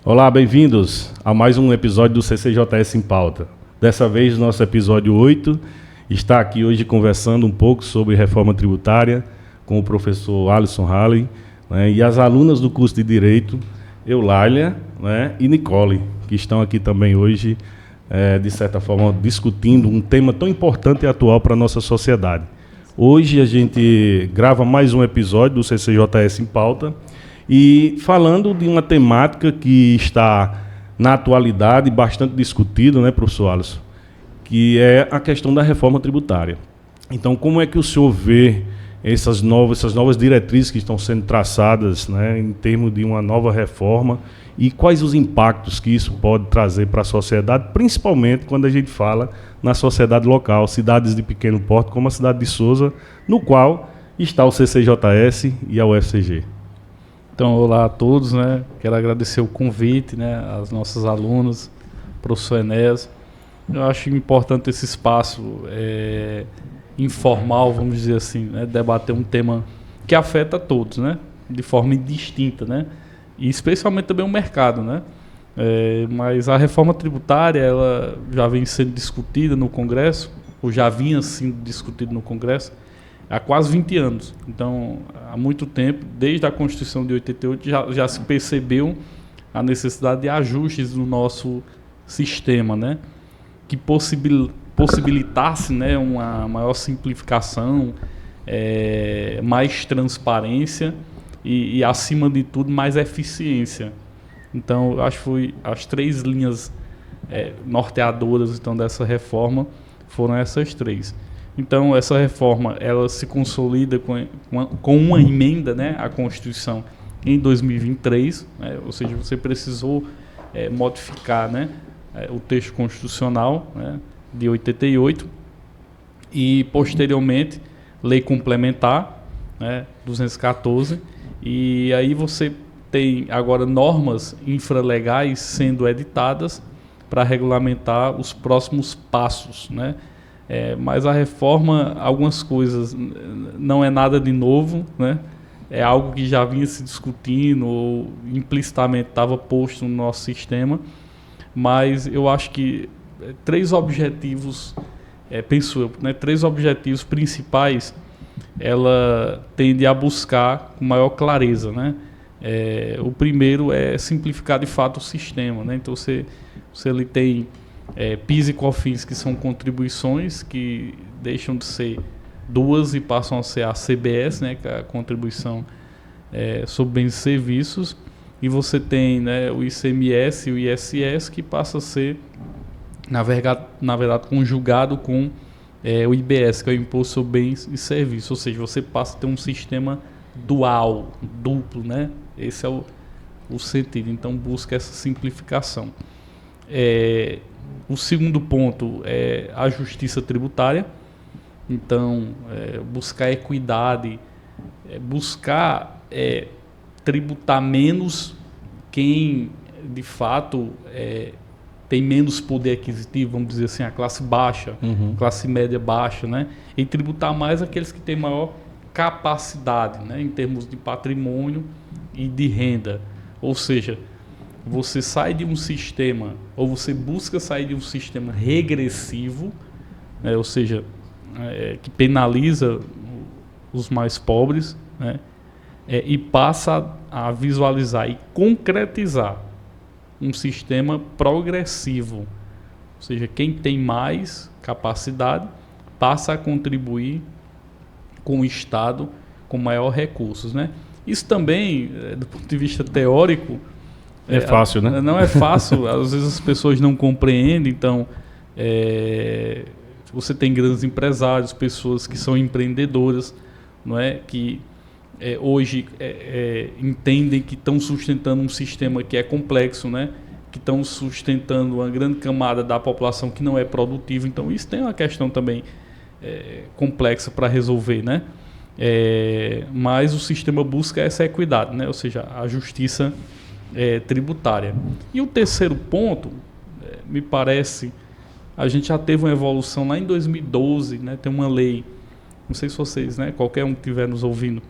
Olá, bem-vindos a mais um episódio do CCJS em Pauta. Dessa vez, nosso episódio 8 está aqui hoje conversando um pouco sobre reforma tributária com o professor Alisson Halley, né, e as alunas do curso de Direito, Eulália, né, e Nicole, que estão aqui também hoje, de certa forma, discutindo um tema tão importante e atual para a nossa sociedade. Hoje a gente grava mais um episódio do CCJS em Pauta, e falando de uma temática que está na atualidade bastante discutida, né, professor Alisson, que é a questão da reforma tributária. Então, como é que o senhor vê essas novas diretrizes que estão sendo traçadas, né, em termos de uma nova reforma, e quais os impactos que isso pode trazer para a sociedade, principalmente quando a gente fala na sociedade local, cidades de pequeno porte, como a cidade de Sousa, no qual está o CCJS e a UFCG. Então, olá a todos, né? Quero agradecer o convite, né, às nossas alunas, professor Enéas. Eu acho importante esse espaço informal, vamos dizer assim, né, debater um tema que afeta a todos, né, de forma indistinta, né, e especialmente também o mercado, né. Mas a reforma tributária, ela já vem sendo discutida no Congresso, ou já vinha sendo discutida no Congresso, há quase 20 anos. Então, há muito tempo, desde a Constituição de 88, já se percebeu a necessidade de ajustes no nosso sistema, né, que possibilitasse, né, uma maior simplificação, mais transparência e, acima de tudo, mais eficiência. Então, eu acho que foi as três linhas norteadoras então, dessa reforma foram essas três. Então, essa reforma ela se consolida com uma emenda, né, à Constituição em 2023, né, ou seja, você precisou modificar, né, o texto constitucional, né, de 88 e, posteriormente, lei complementar, né, 214, e aí você tem agora normas infralegais sendo editadas para regulamentar os próximos passos, né? Mas a reforma, algumas coisas, não é nada de novo, né? É algo que já vinha se discutindo ou implicitamente estava posto no nosso sistema, mas eu acho que três objetivos, penso eu, né, três objetivos principais ela tende a buscar com maior clareza, né? O primeiro é simplificar de fato o sistema, né? Então você ali tem PIS e COFINS, que são contribuições que deixam de ser duas e passam a ser a CBS, né, que é a contribuição sobre bens e serviços, e você tem, né, o ICMS e o ISS, que passa a ser, na verdade conjugado com o IBS, que é o Imposto sobre Bens e Serviços, ou seja, você passa a ter um sistema dual, duplo, né? Esse é o sentido, então busca essa simplificação. O segundo ponto é a justiça tributária, então buscar equidade, buscar tributar menos quem de fato tem menos poder aquisitivo, vamos dizer assim, a classe baixa, classe média baixa, né? E tributar mais aqueles que têm maior capacidade, né, em termos de patrimônio e de renda. Ou seja, você sai de um sistema, ou você busca sair de um sistema regressivo, né, ou seja, que penaliza os mais pobres, né, e passa a visualizar e concretizar um sistema progressivo. Ou seja, quem tem mais capacidade passa a contribuir com o Estado com maior recursos, né? Isso também, do ponto de vista teórico, é fácil, né? Não é fácil, às vezes as pessoas não compreendem, então você tem grandes empresários, pessoas que são empreendedoras, não é? Que hoje entendem que estão sustentando um sistema que é complexo, né? Que estão sustentando uma grande camada da população que não é produtiva, então isso tem uma questão também complexa para resolver, né? Mas o sistema busca essa equidade, né? Ou seja, a justiça tributária. E o terceiro ponto, me parece, a gente já teve uma evolução lá em 2012, né? Tem uma lei, não sei se vocês, né, qualquer um que estiver nos ouvindo,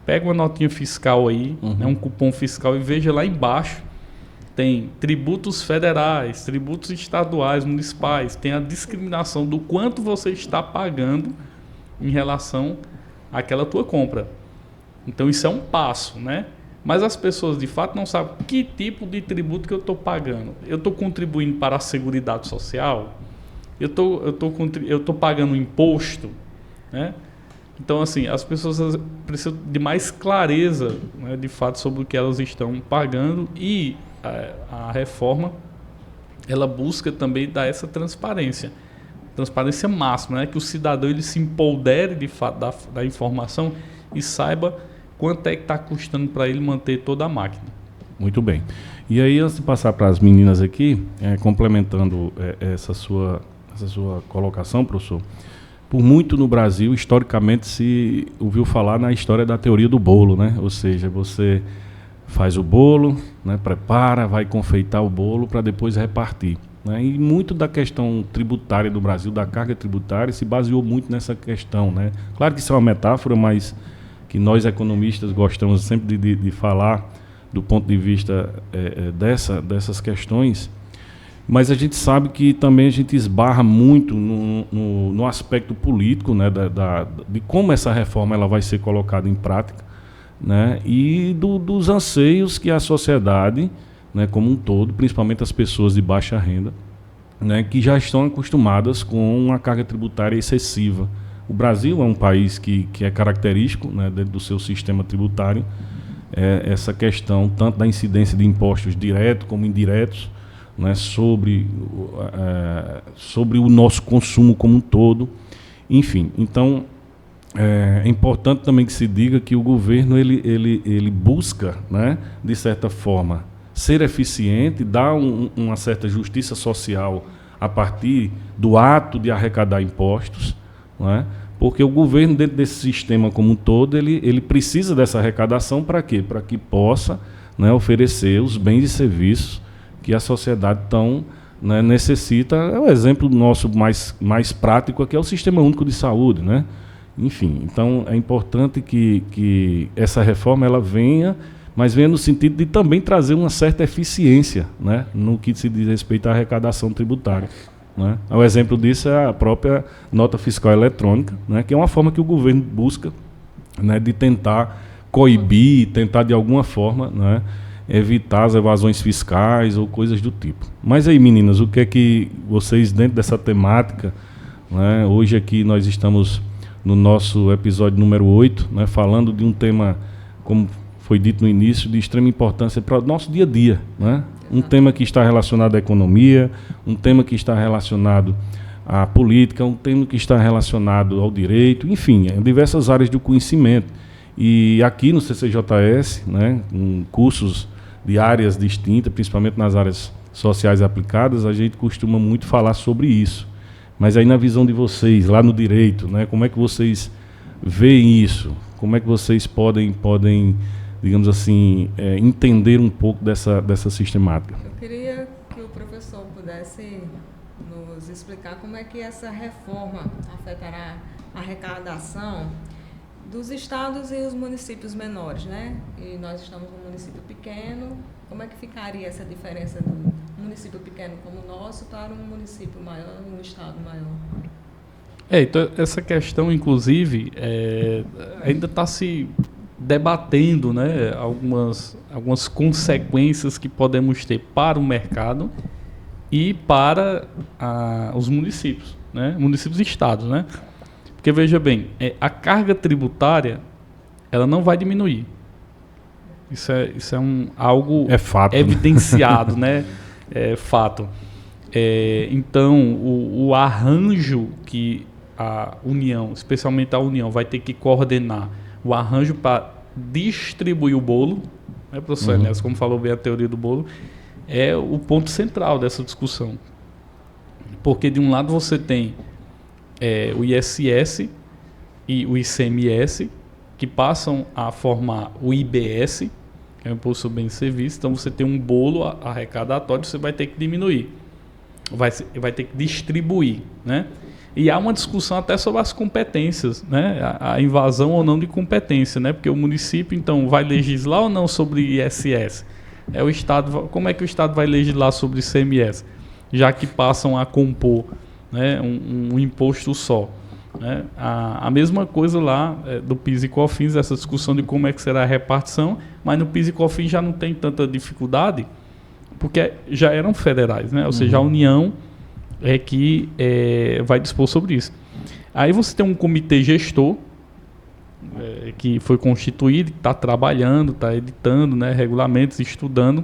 pega uma notinha fiscal aí, né, um cupom fiscal, e veja lá embaixo, tem tributos federais, tributos estaduais, municipais, tem a discriminação do quanto você está pagando em relação àquela tua compra. Então isso é um passo, né? Mas as pessoas de fato não sabem que tipo de tributo que eu estou pagando. Eu estou contribuindo para a Seguridade Social? Eu estou pagando imposto? Né? Então, assim, as pessoas precisam de mais clareza, né, de fato, sobre o que elas estão pagando, e a reforma, ela busca também dar essa transparência máxima, né, que o cidadão ele se empodere de fato da informação e saiba quanto é que está custando para ele manter toda a máquina. Muito bem. E aí, antes de passar para as meninas aqui, complementando essa sua colocação, professor, por muito no Brasil, historicamente, se ouviu falar na história da teoria do bolo, né? Ou seja, você faz o bolo, né, prepara, vai confeitar o bolo para depois repartir. Né? E muito da questão tributária do Brasil, da carga tributária, se baseou muito nessa questão. Né? Claro que isso é uma metáfora, mas que nós economistas gostamos sempre de falar do ponto de vista dessas questões. Mas a gente sabe que também a gente esbarra muito no aspecto político, né, de como essa reforma ela vai ser colocada em prática, né, e dos anseios que a sociedade, né, como um todo, principalmente as pessoas de baixa renda, né, que já estão acostumadas com uma carga tributária excessiva. O Brasil é um país que é característico, né, dentro do seu sistema tributário, essa questão tanto da incidência de impostos diretos como indiretos, né, sobre o nosso consumo como um todo. Enfim, então é importante também que se diga que o governo ele busca, né, de certa forma, ser eficiente, dar uma certa justiça social a partir do ato de arrecadar impostos, né, porque o governo, dentro desse sistema como um todo, ele precisa dessa arrecadação para quê? Para que possa, né, oferecer os bens e serviços que a sociedade tão, né, necessita. É o exemplo nosso mais prático aqui, é o Sistema Único de Saúde, né? Enfim, então é importante que essa reforma ela venha, mas venha no sentido de também trazer uma certa eficiência, né, no que se diz respeito à arrecadação tributária. Né? O exemplo disso é a própria nota fiscal eletrônica, né, que é uma forma que o governo busca, né, de tentar coibir, tentar de alguma forma, né, evitar as evasões fiscais ou coisas do tipo. Mas aí, meninas, o que é que vocês, dentro dessa temática, né, hoje aqui nós estamos no nosso episódio número 8, né, falando de um tema, como foi dito no início, de extrema importância para o nosso dia a dia, né? Um tema que está relacionado à economia, um tema que está relacionado à política, um tema que está relacionado ao direito, enfim, em diversas áreas do conhecimento. E aqui no CCJS, né, com cursos de áreas distintas, principalmente nas áreas sociais aplicadas, a gente costuma muito falar sobre isso. Mas aí na visão de vocês, lá no direito, né, como é que vocês veem isso? Como é que vocês podem digamos assim, entender um pouco dessa sistemática? Eu queria que o professor pudesse nos explicar como é que essa reforma afetará a arrecadação dos estados e os municípios menores, né? E nós estamos num município pequeno, como é que ficaria essa diferença do município pequeno como o nosso para um município maior, um estado maior? Então, essa questão, inclusive, ainda está se debatendo, né, algumas consequências que podemos ter para o mercado e para os municípios, né, municípios e estados, né? Porque, veja bem, a carga tributária ela não vai diminuir. Isso é algo fato, evidenciado, né? É fato. Então, o arranjo que a União, especialmente a União, vai ter que coordenar, o arranjo para distribuir o bolo, né, professor Ernesto, como falou bem a teoria do bolo, é o ponto central dessa discussão. Porque, de um lado, você tem o ISS e o ICMS, que passam a formar o IBS, que é o Imposto sobre Bens e Serviços. Então, você tem um bolo arrecadatório, você vai ter que diminuir, vai ter que distribuir, né? E há uma discussão até sobre as competências, né? A invasão ou não de competência, né? Porque o município, então, vai legislar ou não sobre ISS? é o Estado, como é que o Estado vai legislar sobre ICMS, já que passam a compor, né, um imposto só. Né? A mesma coisa lá do PIS e COFINS, essa discussão de como é que será a repartição, mas no PIS e COFINS já não tem tanta dificuldade, porque já eram federais, né? Ou seja, a União é que vai dispor sobre isso. Aí você tem um comitê gestor, que foi constituído, que está trabalhando, está editando, né, regulamentos, estudando,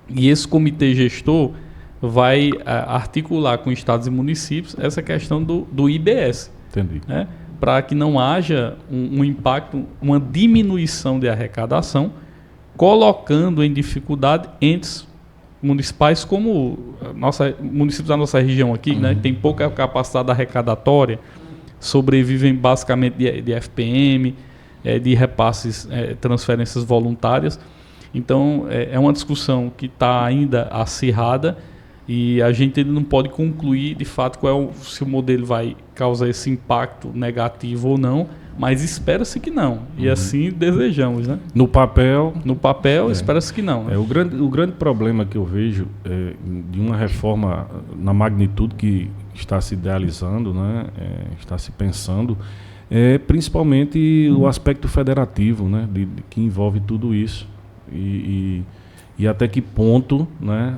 e esse comitê gestor vai articular com estados e municípios essa questão do IBS. Entendi. Né, para que não haja um impacto, uma diminuição de arrecadação, colocando em dificuldade entes municipais como municípios da nossa região aqui, né, que tem pouca capacidade arrecadatória, sobrevivem basicamente de FPM, de repasses, transferências voluntárias. Então, é uma discussão que está ainda acirrada e a gente ainda não pode concluir, de fato, se o modelo vai causar esse impacto negativo ou não, mas espera-se que não. E assim desejamos, né? No papel... No papel, espera-se que não. Né? O grande problema que eu vejo de uma reforma na magnitude que está se idealizando, né, está se pensando, principalmente o aspecto federativo, né, que envolve tudo isso. E até que ponto, né,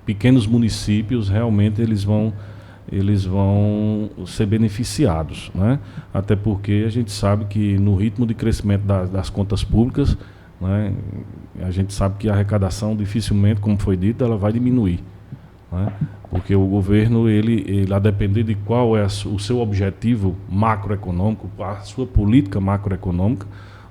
pequenos municípios realmente eles vão ser beneficiados, né? Até porque a gente sabe que no ritmo de crescimento das contas públicas, né, a gente sabe que a arrecadação dificilmente, como foi dito, ela vai diminuir, né? Porque o governo, ele a depender de qual é o seu objetivo macroeconômico, a sua política macroeconômica,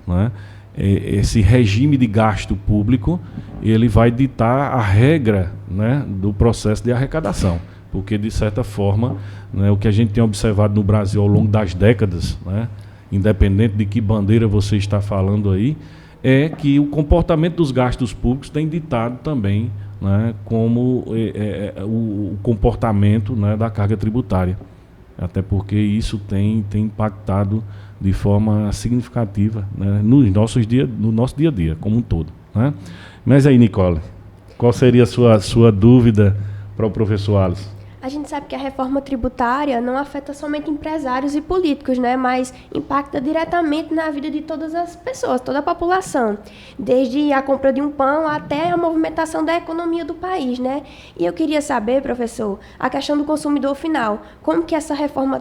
né, esse regime de gasto público, ele vai ditar a regra, né, do processo de arrecadação. Porque, de certa forma, né, o que a gente tem observado no Brasil ao longo das décadas, né, independente de que bandeira você está falando aí, é que o comportamento dos gastos públicos tem ditado também, né, como o comportamento, né, da carga tributária. Até porque isso tem impactado de forma significativa, né, no nosso dia a dia, como um todo. Né? Mas aí, Nicole, qual seria a sua dúvida para o professor Alisson? A gente sabe que a reforma tributária não afeta somente empresários e políticos, né, mas impacta diretamente na vida de todas as pessoas, toda a população, desde a compra de um pão até a movimentação da economia do país, né? E eu queria saber, professor, a questão do consumidor final, como que essa reforma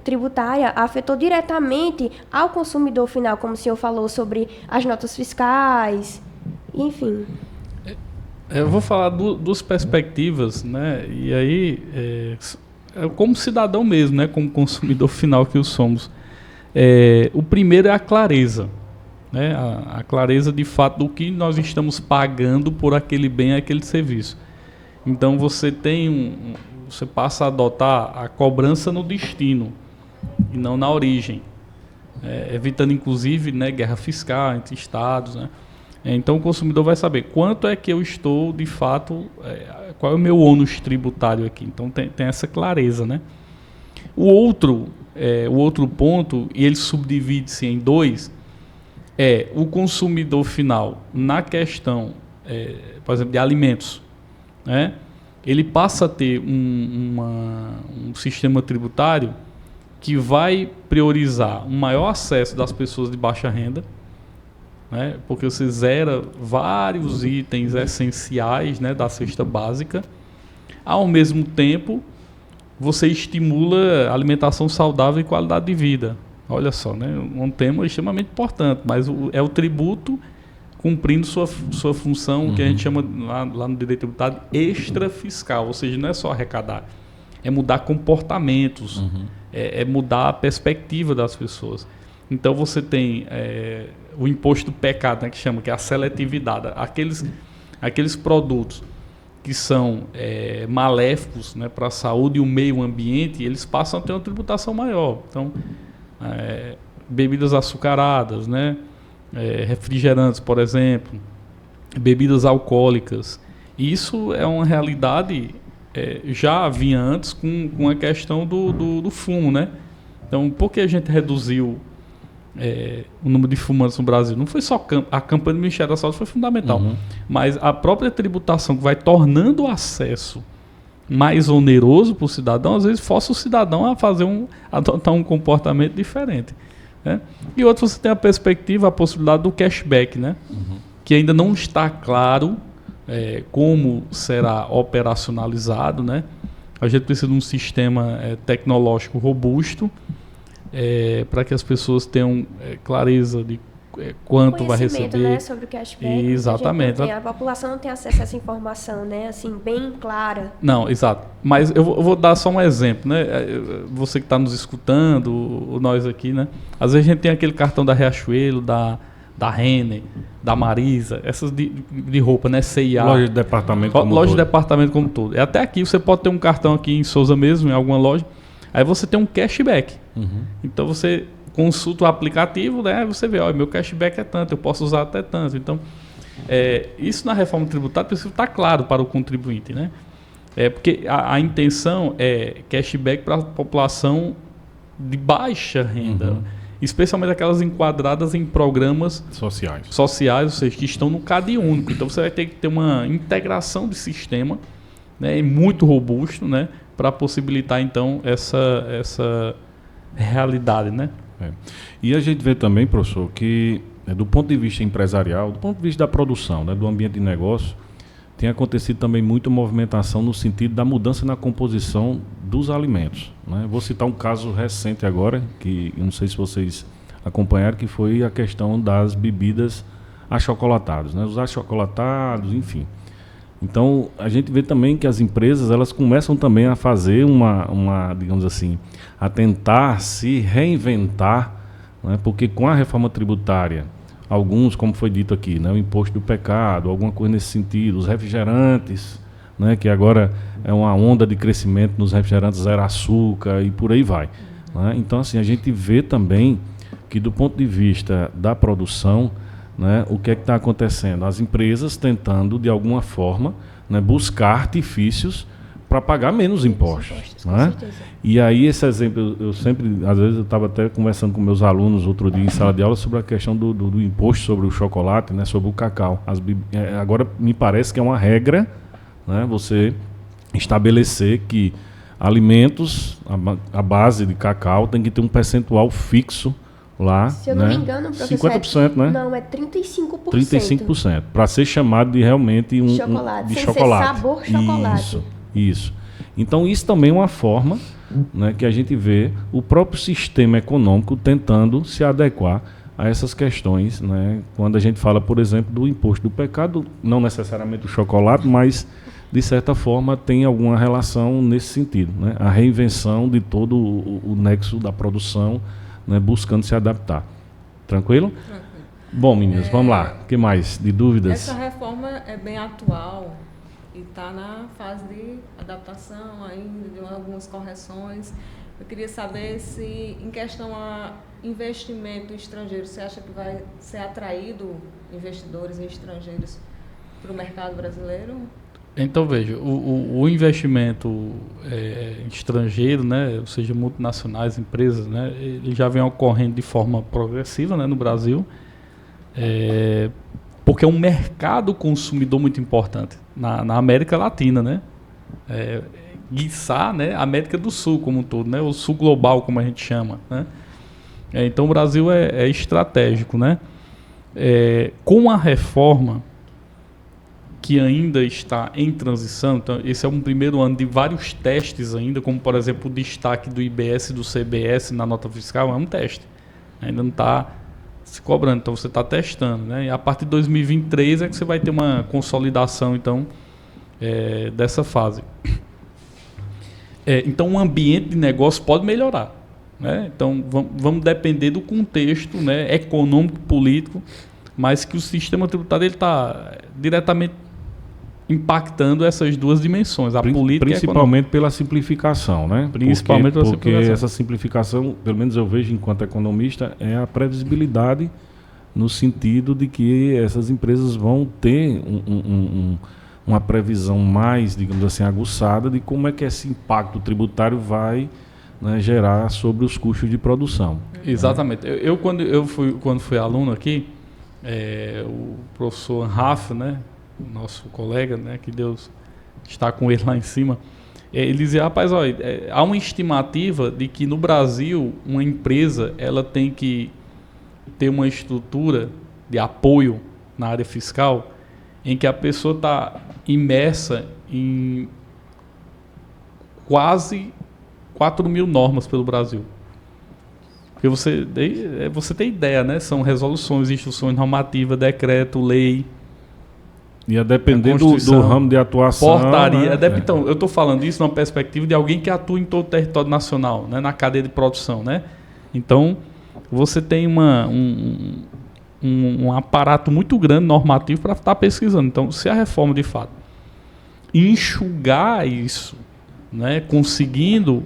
tributária afetou diretamente ao consumidor final, como o senhor falou sobre as notas fiscais, enfim. Eu vou falar duas perspectivas, né? E aí, como cidadão mesmo, né? Como consumidor final que somos. O primeiro é a clareza, né? A clareza de fato do que nós estamos pagando por aquele bem, aquele serviço. Então você passa a adotar a cobrança no destino e não na origem, evitando inclusive, né, guerra fiscal entre estados, né? Então o consumidor vai saber quanto é que eu estou, de fato, qual é o meu ônus tributário aqui. Então tem essa clareza, né? O outro ponto, e ele subdivide-se em dois, é o consumidor final na questão, por exemplo, de alimentos, né? Ele passa a ter um sistema tributário que vai priorizar um maior acesso das pessoas de baixa renda, né, porque você zera vários itens essenciais, né, da cesta básica. Ao mesmo tempo, você estimula alimentação saudável e qualidade de vida. Olha só, né, um tema extremamente importante, mas é o tributo cumprindo sua função, que a gente chama lá no direito tributário extrafiscal, ou seja, não é só arrecadar, é mudar comportamentos, é mudar a perspectiva das pessoas. Então você tem o imposto do pecado, né, que chama, que é a seletividade. Aqueles produtos que são maléficos, né, para a saúde e o meio ambiente, eles passam a ter uma tributação maior. Então, bebidas açucaradas, né, refrigerantes, por exemplo, bebidas alcoólicas. Isso é uma realidade, já vinha antes com a questão do fumo, né? Então, por que a gente reduziu o número de fumantes no Brasil. Não foi só a campanha do Ministério da Saúde, foi fundamental. Mas a própria tributação que vai tornando o acesso mais oneroso para o cidadão, às vezes força o cidadão a adotar um comportamento diferente. Né? E outro, você tem a perspectiva, a possibilidade do cashback, né? Que ainda não está claro como será operacionalizado, né? A gente precisa de um sistema tecnológico robusto para que as pessoas tenham clareza de quanto vai receber. Né, sobre o cashback. Exatamente. A população não tem acesso a essa informação, né? Assim, bem clara. Não, exato. Mas eu vou dar só um exemplo, né? Você que está nos escutando, nós aqui, né? Às vezes a gente tem aquele cartão da Riachuelo, da Renner, da Marisa, essas de roupa, né? C&A. Loja de departamento como loja todo. de departamento como todo. Até aqui você pode ter um cartão aqui em Souza mesmo, em alguma loja. Aí você tem um cashback. Então você consulta o aplicativo, né? Você vê, meu cashback é tanto, eu posso usar até tanto. Então, isso na reforma tributária precisa estar claro para o contribuinte, né? Porque a intenção é cashback para a população de baixa renda, especialmente aquelas enquadradas em programas sociais, ou seja, que estão no CAD único. Então você vai ter que ter uma integração de sistema, né, muito robusto, né, para possibilitar então essa realidade, né? E a gente vê também, professor, que do ponto de vista empresarial, do ponto de vista da produção, né, do ambiente de negócio, tem acontecido também muita movimentação no sentido da mudança na composição dos alimentos, né? Vou citar um caso recente agora, que eu não sei se vocês acompanharam, que foi a questão das bebidas achocolatadas, né? Os achocolatados, enfim. Então, a gente vê também que as empresas, elas começam também a fazer digamos assim, a tentar se reinventar, né? Porque com a reforma tributária, alguns, como foi dito aqui, né, o imposto do pecado, alguma coisa nesse sentido, os refrigerantes, né, que agora é uma onda de crescimento nos refrigerantes zero açúcar e por aí vai. Né? Então, assim, a gente vê também que do ponto de vista da produção, né, o que é que está acontecendo? As empresas tentando, de alguma forma, né, buscar artifícios para pagar menos impostos. Né? E aí esse exemplo, eu sempre, às vezes eu estava até conversando com meus alunos outro dia em sala de aula sobre a questão do imposto sobre o chocolate, né, sobre o cacau. Agora me parece que é uma regra, né, você estabelecer que alimentos à base de cacau tem que ter um percentual fixo lá. Se eu não me engano, professor, 50%, né? Não, é 35%. 35%, para ser chamado de realmente chocolate. de sem chocolate. Ser sabor chocolate. Isso. Então isso também é uma forma, né, que a gente vê o próprio sistema econômico tentando se adequar a essas questões, né? Quando a gente fala, por exemplo, do imposto do pecado, não necessariamente o chocolate, mas de certa forma tem alguma relação nesse sentido, né? A reinvenção de todo o nexo da produção, né, buscando se adaptar. Tranquilo? Tranquilo. Bom, meninos, vamos lá. O que mais? De dúvidas? Essa reforma é bem atual e está na fase de adaptação ainda, de algumas correções. Eu queria saber se, em questão a investimento estrangeiro, você acha que vai ser atraído investidores estrangeiros para o mercado brasileiro? Então, veja, o investimento estrangeiro, né, ou seja, multinacionais, empresas, né, ele já vem ocorrendo de forma progressiva, né, no Brasil, porque é um mercado consumidor muito importante na América Latina, né, quiçá, né, América do Sul como um todo, né, o Sul global, como a gente chama, né. Então, o Brasil é estratégico, né. Com a reforma que ainda está em transição, então esse é um primeiro ano de vários testes ainda, como por exemplo o destaque do IBS e do CBS na nota fiscal, é um teste, ainda não está se cobrando, então você está testando, né? E a partir de 2023 é que você vai ter uma consolidação então dessa fase. Então o ambiente de negócio pode melhorar, né? Então vamos depender do contexto, né, econômico, político, mas que o sistema tributário está diretamente impactando essas duas dimensões, a política principalmente pela simplificação, né? Principalmente pela porque simplificação. Essa simplificação, pelo menos eu vejo enquanto economista, é a previsibilidade no sentido de que essas empresas vão ter uma previsão mais, digamos assim, aguçada de como é que esse impacto tributário vai, né, gerar sobre os custos de produção. Exatamente. Eu quando fui aluno aqui, o professor Rafa, né, nosso colega, né, que Deus está com ele lá em cima, ele dizia, rapaz, olha, há uma estimativa de que no Brasil uma empresa ela tem que ter uma estrutura de apoio na área fiscal em que a pessoa está imersa em quase 4.000 normas pelo Brasil. Porque você tem ideia, né? São resoluções, instruções normativas, decreto, lei. E a depender do ramo de atuação... Portaria. Né? Então, eu estou falando isso numa perspectiva de alguém que atua em todo o território nacional, né? Na cadeia de produção, né? Então, você tem um aparato muito grande normativo para estar pesquisando. Então, se a reforma, de fato, enxugar isso, né? Conseguindo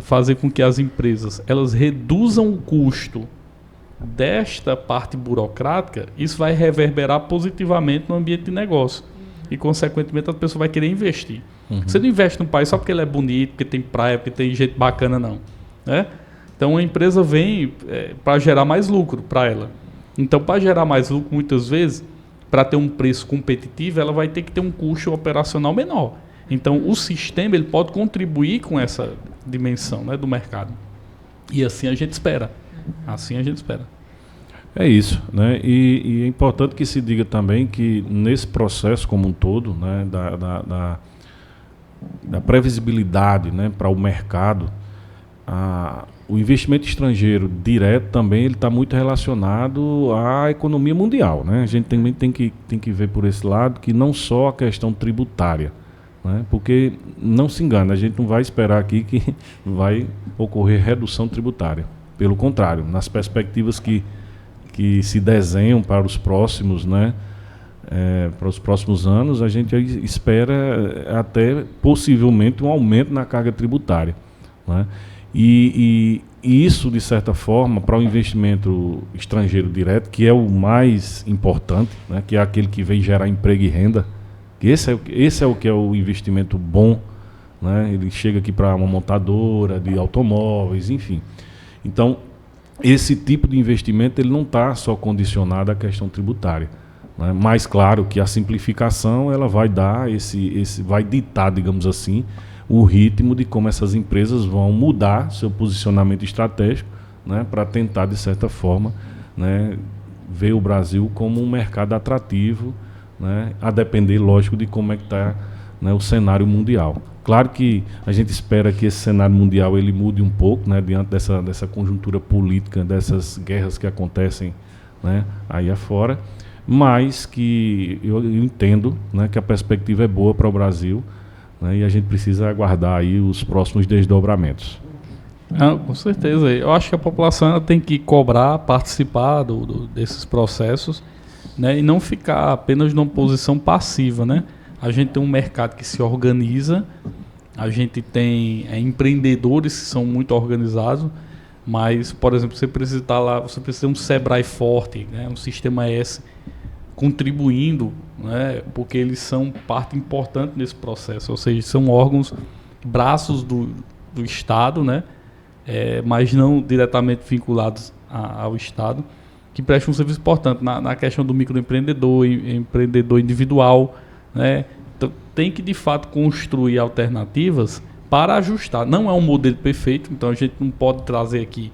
fazer com que as empresas elas reduzam o custo desta parte burocrática, isso vai reverberar positivamente no ambiente de negócio. E, consequentemente, a pessoa vai querer investir. Você não investe num país só porque ele é bonito, porque tem praia, porque tem gente bacana, não. Né? Então, a empresa vem para gerar mais lucro para ela. Então, para gerar mais lucro, muitas vezes, para ter um preço competitivo, ela vai ter que ter um custo operacional menor. Então, o sistema ele pode contribuir com essa dimensão, né, do mercado. E assim a gente espera. É isso, né? E é importante que se diga também que nesse processo como um todo, né, da previsibilidade, né, para o mercado, o investimento estrangeiro direto também ele está muito relacionado à economia mundial, né? A gente também tem que ver por esse lado que não só a questão tributária, né? Porque não se engane, a gente não vai esperar aqui que vai ocorrer redução tributária. Pelo contrário, nas perspectivas que se desenham para os próximos, né, para os próximos anos, a gente espera até possivelmente um aumento na carga tributária, né? E isso, de certa forma, para o investimento estrangeiro direto, que é o mais importante, né, que é aquele que vem gerar emprego e renda, que esse é o que é o investimento bom, né? Ele chega aqui para uma montadora de automóveis, enfim. Então, esse tipo de investimento ele não está só condicionado à questão tributária, né? Mas claro que a simplificação ela vai dar vai ditar, digamos assim, o ritmo de como essas empresas vão mudar seu posicionamento estratégico, né, para tentar de certa forma, né, ver o Brasil como um mercado atrativo, né, a depender, lógico, de como é que está, né, o cenário mundial. Claro que a gente espera que esse cenário mundial ele mude um pouco, né, diante dessa conjuntura política, dessas guerras que acontecem, né, aí afora, mas que eu entendo, né, que a perspectiva é boa para o Brasil, né, e a gente precisa aguardar aí os próximos desdobramentos. Com certeza. Eu acho que a população ela tem que cobrar, participar desses processos, né, e não ficar apenas numa posição passiva, né? A gente tem um mercado que se organiza, a gente tem empreendedores que são muito organizados, mas, por exemplo, você precisa estar lá, você precisa ter um Sebrae forte, né, um Sistema S contribuindo, né, porque eles são parte importante nesse processo, ou seja, são órgãos, braços do Estado, né, mas não diretamente vinculados ao Estado, que prestam um serviço importante na questão do microempreendedor, empreendedor individual, né? Então, tem que de fato construir alternativas para ajustar. Não é um modelo perfeito, então a gente não pode trazer aqui.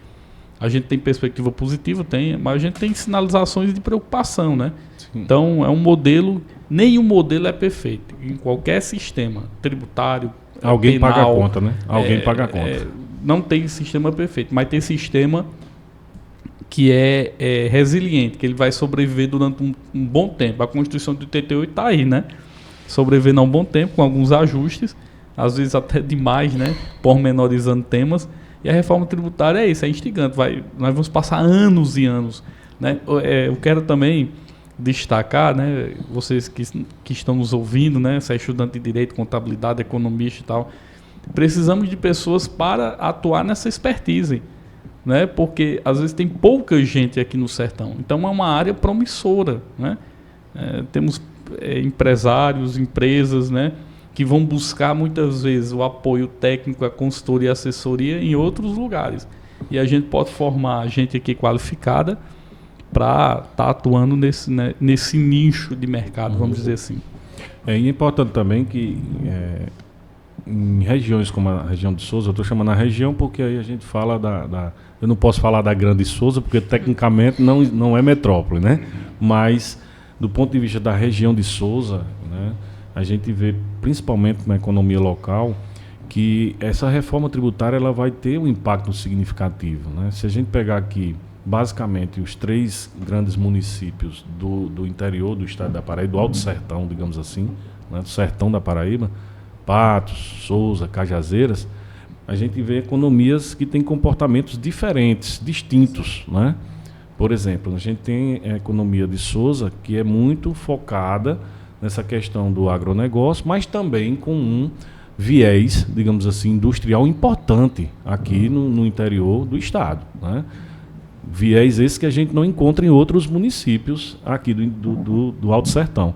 A gente tem perspectiva positiva, mas a gente tem sinalizações de preocupação, né? Então é um modelo, nenhum modelo é perfeito. Em qualquer sistema tributário, alguém penal, paga a conta, né? Alguém paga a conta. Não tem sistema perfeito, mas tem sistema que é resiliente, que ele vai sobreviver durante um bom tempo. A Constituição de 88 está aí, né? Sobrevivendo há um bom tempo, com alguns ajustes, às vezes até demais, né? Pormenorizando temas. E a reforma tributária é isso, é instigante. Nós vamos passar anos e anos, né? Eu quero também destacar, né? Vocês que estão nos ouvindo, né? Você é estudante de Direito, Contabilidade, Economista e tal. Precisamos de pessoas para atuar nessa expertise, né? Porque às vezes tem pouca gente aqui no sertão. Então é uma área promissora, né? Temos empresários, empresas, né? que vão buscar muitas vezes o apoio técnico, a consultoria e assessoria em outros lugares. E a gente pode formar gente aqui qualificada para estar atuando nesse nicho de mercado, vamos dizer assim. É importante também que em regiões como a região de Sousa, eu estou chamando a região porque aí a gente fala eu não posso falar da Grande Sousa porque tecnicamente não é metrópole, né? Mas do ponto de vista da região de Sousa, né, a gente vê principalmente na economia local que essa reforma tributária ela vai ter um impacto significativo, né? Se a gente pegar aqui basicamente os 3 grandes municípios do interior do estado da Paraíba, do Alto Sertão, digamos assim, né, do sertão da Paraíba, Patos, Sousa, Cajazeiras, a gente vê economias que têm comportamentos diferentes, distintos, né? Por exemplo, a gente tem a economia de Sousa, que é muito focada nessa questão do agronegócio, mas também com um viés, digamos assim, industrial importante aqui no interior do estado, né? Viés esse que a gente não encontra em outros municípios aqui do Alto Sertão.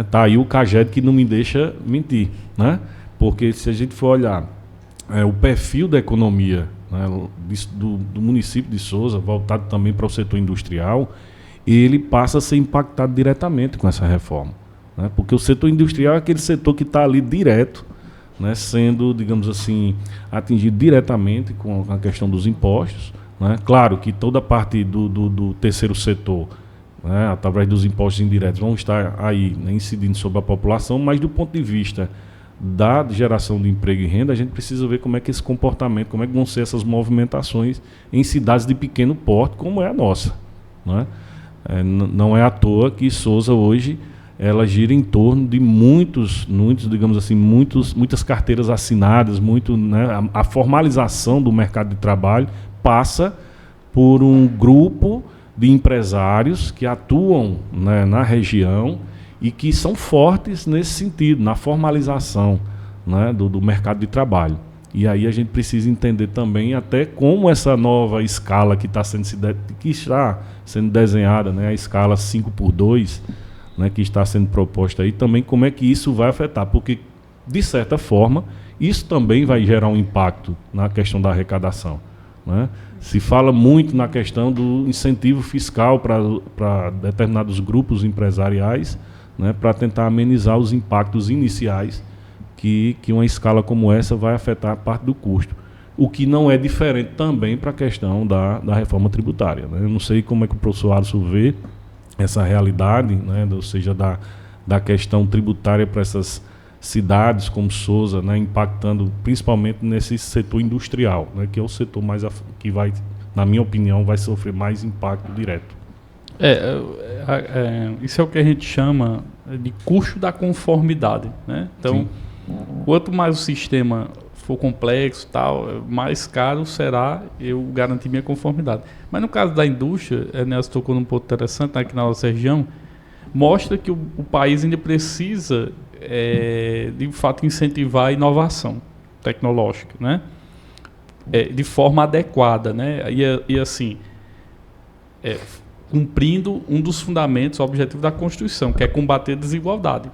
Tá aí o Caged que não me deixa mentir, né? Porque se a gente for olhar o perfil da economia, né, do município de Sousa, voltado também para o setor industrial, ele passa a ser impactado diretamente com essa reforma, né? Porque o setor industrial é aquele setor que está ali direto, né, sendo, digamos assim, atingido diretamente com a questão dos impostos, né? Claro que toda a parte do terceiro setor, né, através dos impostos indiretos, vão estar aí, né, incidindo sobre a população, mas do ponto de vista da geração de emprego e renda, a gente precisa ver como é que esse comportamento, como é que vão ser essas movimentações em cidades de pequeno porte, como é a nossa, né? Não é à toa que Sousa hoje ela gira em torno de muitos, digamos assim, muitas carteiras assinadas, né, a formalização do mercado de trabalho passa por um grupo de empresários que atuam, né, na região e que são fortes nesse sentido, na formalização, né, do mercado de trabalho. E aí a gente precisa entender também até como essa nova escala que está sendo desenhada, né, a escala 5x2, né, que está sendo proposta aí, também como é que isso vai afetar, porque, de certa forma, isso também vai gerar um impacto na questão da arrecadação, né? Se fala muito na questão do incentivo fiscal para determinados grupos empresariais, né, para tentar amenizar os impactos iniciais que uma escala como essa vai afetar a parte do custo. O que não é diferente também para a questão da reforma tributária, né? Eu não sei como é que o professor Alisson vê essa realidade, né, ou seja, da questão tributária para essas cidades como Sousa, né, impactando principalmente nesse setor industrial, né, que é o setor que vai, na minha opinião, vai sofrer mais impacto direto. Isso é o que a gente chama de custo da conformidade, né? Então, quanto mais o sistema for complexo, tal, mais caro será eu garantir minha conformidade. Mas no caso da indústria, Nelson tocou num ponto interessante aqui na nossa região, mostra que o país ainda precisa, de fato, incentivar a inovação tecnológica, né? De forma adequada, né? E assim, cumprindo um dos fundamentos, o objetivo da Constituição, que é combater a desigualdade.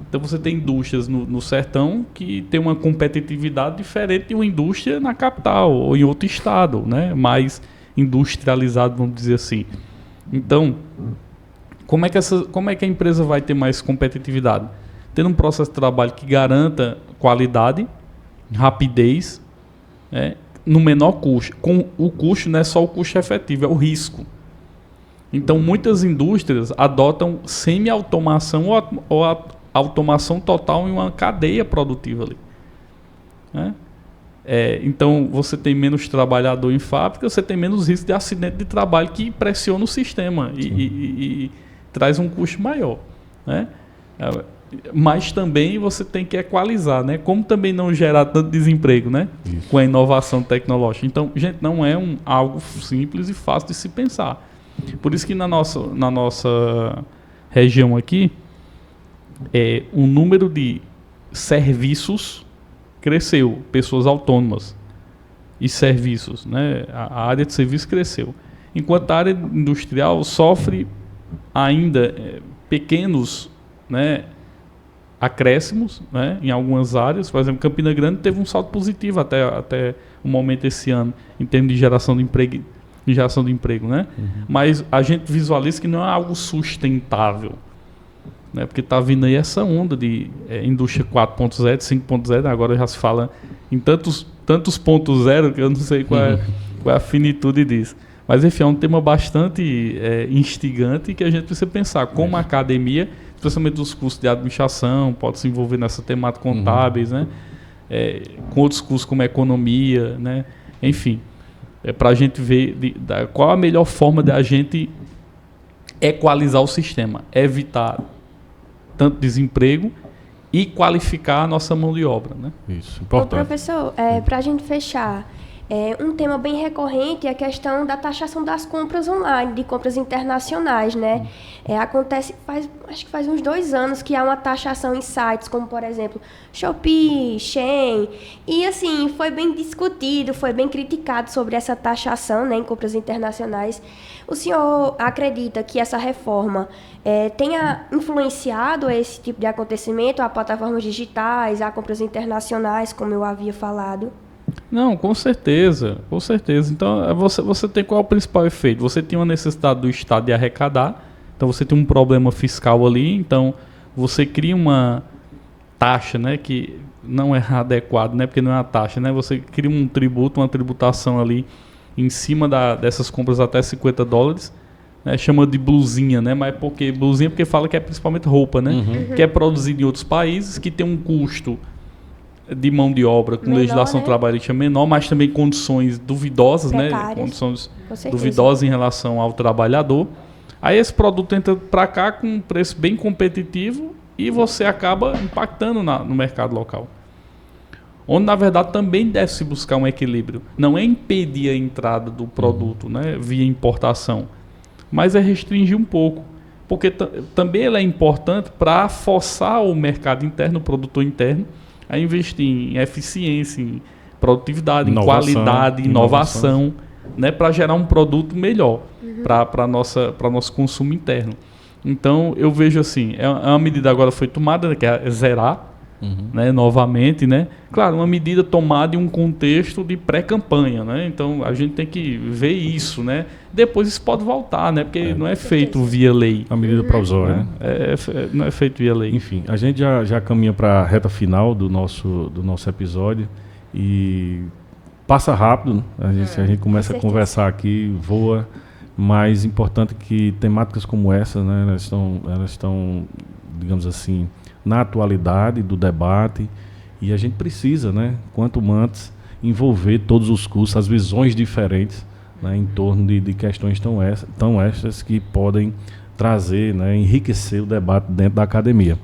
Então você tem indústrias no sertão que tem uma competitividade diferente de uma indústria na capital ou em outro estado, né? Mais industrializado, vamos dizer assim. Então, como é que a empresa vai ter mais competitividade? Tendo um processo de trabalho que garanta qualidade, rapidez, né, no menor custo. Com o custo não é só o custo efetivo, é o risco. Então, muitas indústrias adotam semi-automação ou automação total em uma cadeia produtiva ali, né? Então, você tem menos trabalhador em fábrica, você tem menos risco de acidente de trabalho que pressiona o sistema e traz um custo maior, né? Mas também você tem que equalizar, né? Como também não gerar tanto desemprego, né? Isso. Com a inovação tecnológica. Então, gente, não é algo simples e fácil de se pensar. Por isso que na nossa região aqui, o número de serviços cresceu, pessoas autônomas e serviços, né? A área de serviço cresceu. Enquanto a área industrial sofre ainda pequenos, né, acréscimos, né, em algumas áreas. Por exemplo, Campina Grande teve um salto positivo até o momento esse ano, em termos de geração de emprego, né? Mas a gente visualiza que não é algo sustentável, né? Porque está vindo aí essa onda de indústria 4.0, 5.0, agora já se fala em tantos pontos zero que eu não sei qual é a finitude disso. Mas, enfim, é um tema bastante instigante que a gente precisa pensar como a academia, especialmente os cursos de administração, pode se envolver nessa temática contábeis, né? Com outros cursos como economia, né? Enfim, para a gente ver qual a melhor forma de a gente equalizar o sistema, evitar tanto desemprego e qualificar a nossa mão de obra, né? Isso, importante. Ô, professor, para a gente fechar, um tema bem recorrente é a questão da taxação das compras online, de compras internacionais, né? Acontece, acho que faz uns 2 anos que há uma taxação em sites como, por exemplo, Shopee, Shein, e assim, foi bem discutido, foi bem criticado sobre essa taxação, né, em compras internacionais. O senhor acredita que essa reforma tenha influenciado esse tipo de acontecimento, a plataformas digitais, a compras internacionais, como eu havia falado? Não, com certeza, com certeza. Então, você tem qual é o principal efeito? Você tem uma necessidade do Estado de arrecadar, então você tem um problema fiscal ali, então você cria uma taxa, né, que não é adequado, né, porque não é uma taxa, né, você cria um tributo, uma tributação ali em cima dessas compras até $50, né, chama de blusinha, né, mas por que blusinha? Porque fala que é principalmente roupa, né, que é produzida em outros países, que tem um custo de mão de obra com menor, legislação trabalhista menor, mas também condições duvidosas, precárias, né? Condições duvidosas em relação ao trabalhador. Aí esse produto entra para cá com um preço bem competitivo e você acaba impactando no mercado local. Onde, na verdade, também deve-se buscar um equilíbrio. Não é impedir a entrada do produto, né, via importação, mas é restringir um pouco. Porque também ela é importante para forçar o mercado interno, o produtor interno, a investir em eficiência, em produtividade, em qualidade, inovação, né, para gerar um produto melhor para nosso consumo interno. Então, eu vejo assim, uma medida agora foi tomada, né, que é zerar, né, novamente, né? Claro, uma medida tomada em um contexto de pré-campanha, né? Então, a gente tem que ver isso, né? Depois isso pode voltar, né? Porque não é feito via lei. A medida provisória, né? Não é feito via lei. Enfim, a gente já caminha para a reta final do nosso episódio e passa rápido, né? A gente começa a conversar aqui, voa, mas importante que temáticas como essa, né? Elas estão, digamos assim, na atualidade do debate, e a gente precisa, né, quanto antes, envolver todos os cursos, as visões diferentes, né, em torno de questões tão estas que podem trazer, né, enriquecer o debate dentro da academia.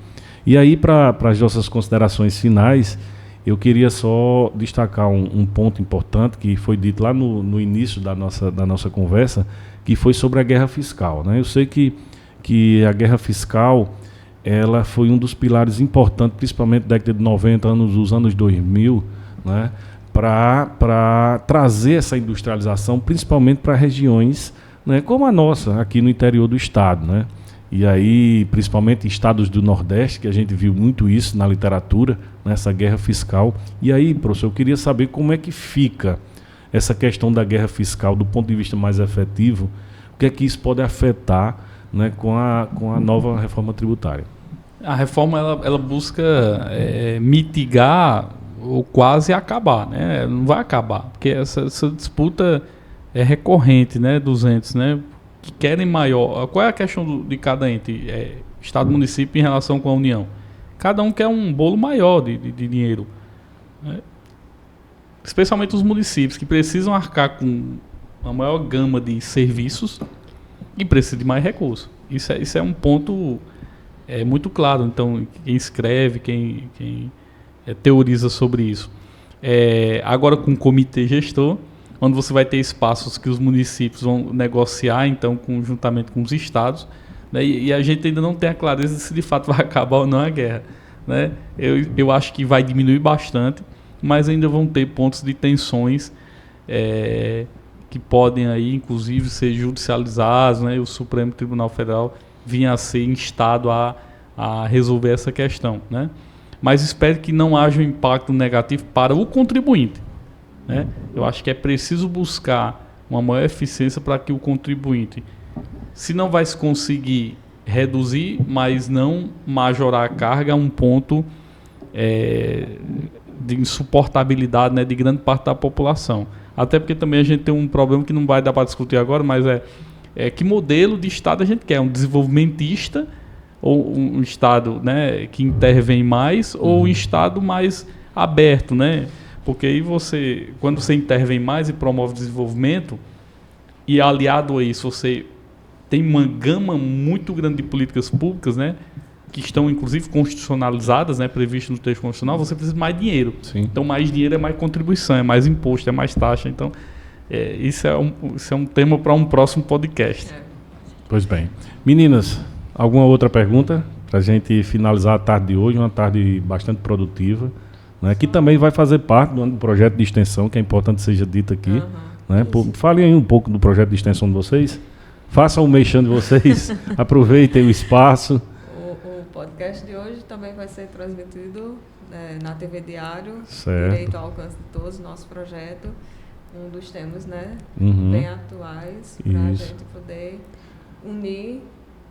E aí, para as nossas considerações finais, eu queria só destacar um ponto importante que foi dito lá no início da nossa conversa, que foi sobre a guerra fiscal, né? Eu sei que a guerra fiscal ela foi um dos pilares importantes, principalmente da década de 90, dos anos 2000, né, para trazer essa industrialização, principalmente para regiões, né, como a nossa, aqui no interior do estado, né? E aí, principalmente estados do Nordeste, que a gente viu muito isso na literatura, nessa guerra fiscal. E aí, professor, eu queria saber como é que fica essa questão da guerra fiscal do ponto de vista mais efetivo, o que é que isso pode afetar, né, com a nova reforma tributária. A reforma ela busca mitigar ou quase acabar, né? Não vai acabar, porque essa disputa é recorrente, né, dos entes, né, que querem maior. Qual é a questão de cada ente? Estado e município em relação com a União. Cada um quer um bolo maior de dinheiro, né? Especialmente os municípios, que precisam arcar com a maior gama de serviços e precisa de mais recursos. Isso é um ponto muito claro. Então, quem escreve, quem teoriza sobre isso. Agora, com o comitê gestor, onde você vai ter espaços que os municípios vão negociar, então, conjuntamente com os estados, né, e a gente ainda não tem a clareza de se de fato vai acabar ou não a guerra, né? Eu acho que vai diminuir bastante, mas ainda vão ter pontos de tensões que podem aí, inclusive, ser judicializados, né? E o Supremo Tribunal Federal vinha a ser instado a a resolver essa questão, né? Mas espero que não haja um impacto negativo para o contribuinte, né? Eu acho que é preciso buscar uma maior eficiência para que o contribuinte, se não vai se conseguir reduzir, mas não majorar a carga a um ponto de insuportabilidade, né, de grande parte da população. Até porque também a gente tem um problema que não vai dar para discutir agora, mas que modelo de Estado a gente quer? Um desenvolvimentista ou um Estado, né, que intervém mais, ou um Estado mais aberto, né? Porque aí quando você intervém mais e promove desenvolvimento, e aliado a isso você tem uma gama muito grande de políticas públicas, né, que estão inclusive constitucionalizadas, né, previstas no texto constitucional, você precisa de mais dinheiro. Sim. Então mais dinheiro é mais contribuição, é mais imposto, é mais taxa. Então isso é um tema para um próximo podcast. Pois bem. Meninas, alguma outra pergunta para a gente finalizar a tarde de hoje, uma tarde bastante produtiva, né, que também vai fazer parte do projeto de extensão, que é importante que seja dito aqui. Né? Falem aí um pouco do projeto de extensão de vocês. Façam o mexão de vocês, aproveitem o espaço. O podcast de hoje também vai ser transmitido na TV Diário, certo. Direito ao Alcance de Todos, nosso projeto, um dos temas, né, bem atuais, para a gente poder unir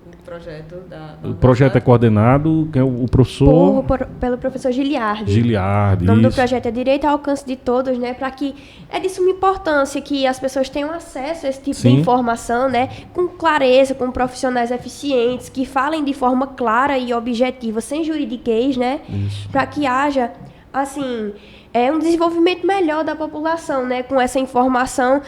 o projeto da O projeto é coordenado, que é o professor... Pelo professor Giliardi. Giliardi, o nome do projeto é Direito ao Alcance de Todos, né? Para que é de suma importância que as pessoas tenham acesso a esse tipo de informação, né? Com clareza, com profissionais eficientes, que falem de forma clara e objetiva, sem juridiquês, né? Para que haja, assim... um desenvolvimento melhor da população, né, com essa informação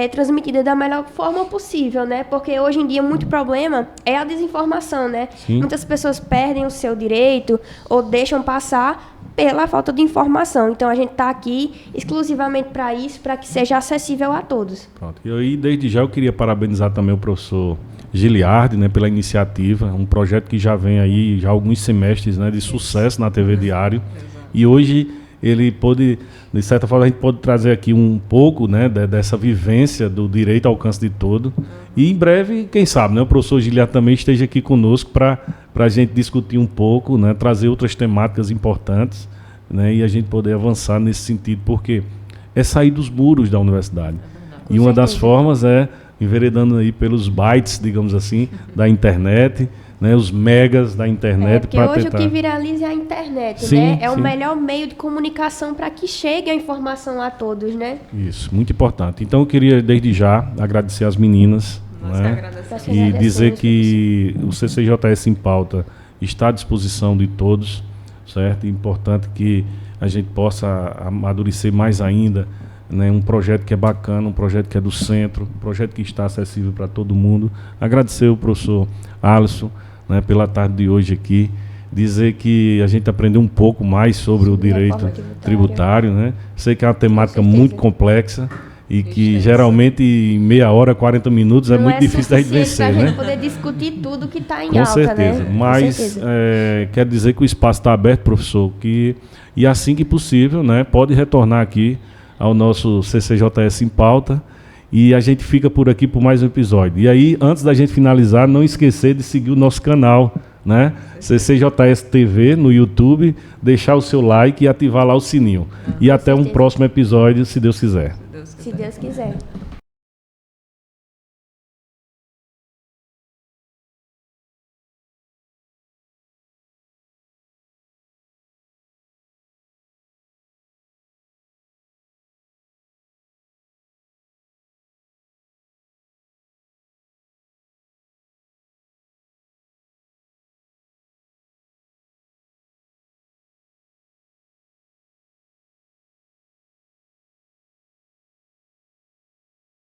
transmitida da melhor forma possível, né, porque hoje em dia muito problema é a desinformação, né. Muitas pessoas perdem o seu direito ou deixam passar pela falta de informação. Então a gente está aqui exclusivamente para isso, para que seja acessível a todos. Pronto. E aí, desde já eu queria parabenizar também o professor Giliardi, né, pela iniciativa, um projeto que já vem aí já há alguns semestres, né, de sucesso na TV Diário. E hoje ele pôde, de certa forma, a gente pode trazer aqui um pouco, né, dessa vivência do direito ao alcance de todo. E em breve, quem sabe, né, o professor Giliardi também esteja aqui conosco para a gente discutir um pouco, né, trazer outras temáticas importantes, né, e a gente poder avançar nesse sentido, porque é sair dos muros da universidade. E uma das formas é enveredando aí pelos bytes, digamos assim, da internet, né, os megas da internet. Porque hoje o que viraliza é a internet, né? É o melhor meio de comunicação para que chegue a informação a todos, né? Isso, muito importante. Então eu queria desde já agradecer às meninas, né, e dizer que o CCJS em Pauta está à disposição de todos, certo? É importante que a gente possa amadurecer mais ainda, né, um projeto que é bacana, um projeto que é do centro, um projeto que está acessível para todo mundo. Agradecer ao professor Alisson, né, pela tarde de hoje aqui, dizer que a gente aprendeu um pouco mais sobre o direito tributário, né? Sei que é uma temática muito complexa e que geralmente em meia hora, 40 minutos é muito difícil da gente vencer, né? A gente poder discutir tudo que está em com alta, certeza. né? Mas quero dizer que o espaço está aberto, professor, e assim que possível, né, pode retornar aqui ao nosso CCJS em Pauta. E a gente fica por aqui por mais um episódio. E aí, antes da gente finalizar, não esquecer de seguir o nosso canal, né? CCJS TV no YouTube, deixar o seu like e ativar lá o sininho. E até um próximo episódio, se Deus quiser. Se Deus quiser.